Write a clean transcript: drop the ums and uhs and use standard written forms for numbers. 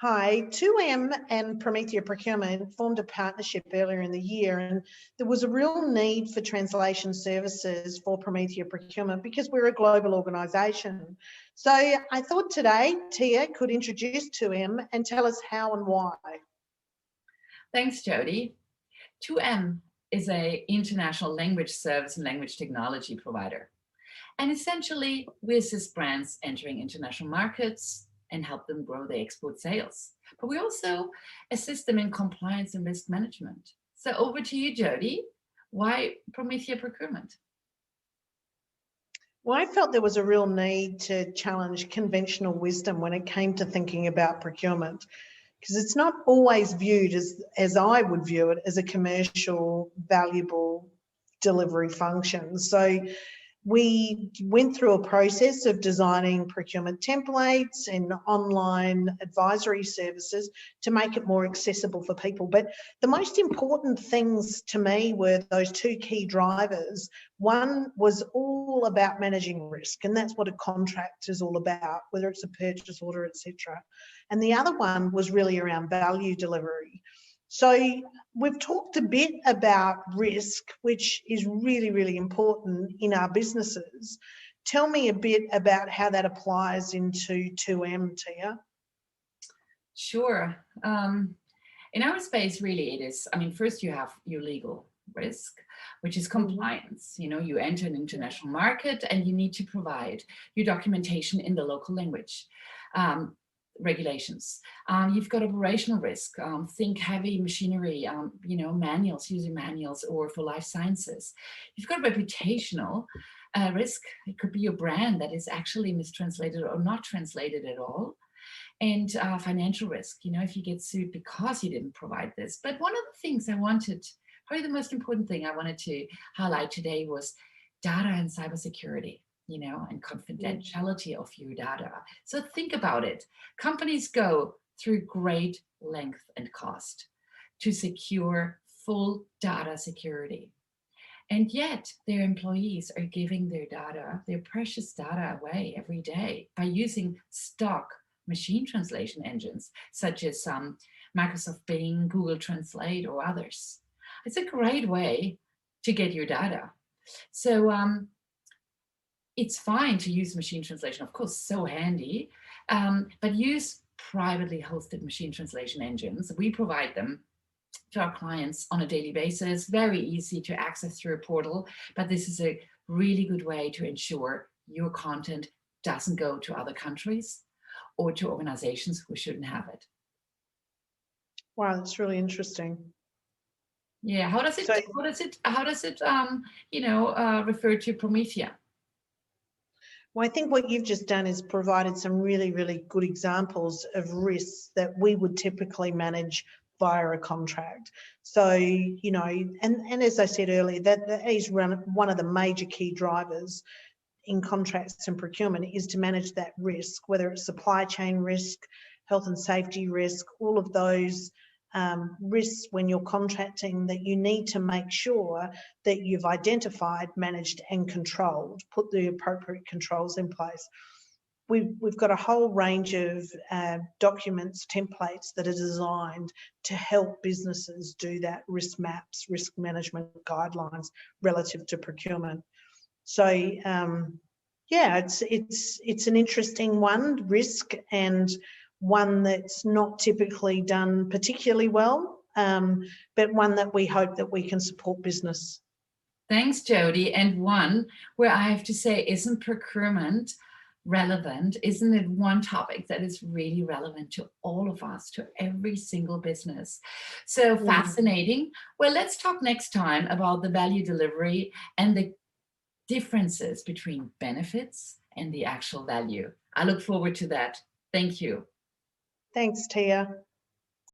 Hi, 2M and Promithia Procurement formed a partnership earlier in the year, and there was a real need for translation services for Promithia Procurement because we're a global organisation. So I thought today Tia could introduce 2M and tell us how and why. Thanks, Jody. 2M is an international language service and language technology provider. And essentially, we assist brands entering international markets and help them grow their export sales. But we also assist them in compliance and risk management. So over to you, Jody. Why Promithia Procurement? Well, I felt there was a real need to challenge conventional wisdom when it came to thinking about procurement, because it's not always viewed as I would view it, as a commercial, valuable delivery function. So we went through a process of designing procurement templates and online advisory services to make it more accessible for people. But the most important things to me were those two key drivers. One was all about managing risk, and that's what a contract is all about, whether it's a purchase order, etc. And the other one was really around value delivery. So we've talked a bit about risk, which is really, really important in our businesses. Tell me a bit about how that applies into 2M, Tia. Sure. In our space, really, it is, first you have your legal risk, which is compliance. You enter an international market and you need to provide your documentation in the local language. Regulations. You've got operational risk. Think heavy machinery, manuals, user manuals, or for life sciences. You've got reputational risk. It could be your brand that is actually mistranslated or not translated at all. And financial risk, if you get sued because you didn't provide this. But one of the things probably the most important thing I wanted to highlight today was data and cybersecurity. And confidentiality of your data. So think about it. Companies go through great length and cost to secure full data security. And yet their employees are giving their data, their precious data, away every day by using stock machine translation engines, such as Microsoft Bing, Google Translate, or others. It's a great way to get your data. So, it's fine to use machine translation, of course, so handy, but use privately hosted machine translation engines. We provide them to our clients on a daily basis, very easy to access through a portal, but this is a really good way to ensure your content doesn't go to other countries or to organizations who shouldn't have it. Wow, that's really interesting. Yeah, how does it refer to Promithia? Well, I think what you've just done is provided some really, really good examples of risks that we would typically manage via a contract. So, and as I said earlier, that is one of the major key drivers in contracts and procurement is to manage that risk, whether it's supply chain risk, health and safety risk, all of those risks when you're contracting that you need to make sure that you've identified, managed and controlled, put the appropriate controls in place. We've got a whole range of documents, templates that are designed to help businesses do that, risk maps, risk management guidelines relative to procurement. So yeah, it's an interesting one, risk, and one that's not typically done particularly well, but one that we hope that we can support business. Thanks, Jody. And one where I have to say, isn't procurement relevant? Isn't it one topic that is really relevant to all of us, to every single business? So fascinating. Well, let's talk next time about the value delivery and the differences between benefits and the actual value. I look forward to that. Thank you. Thanks, Tia.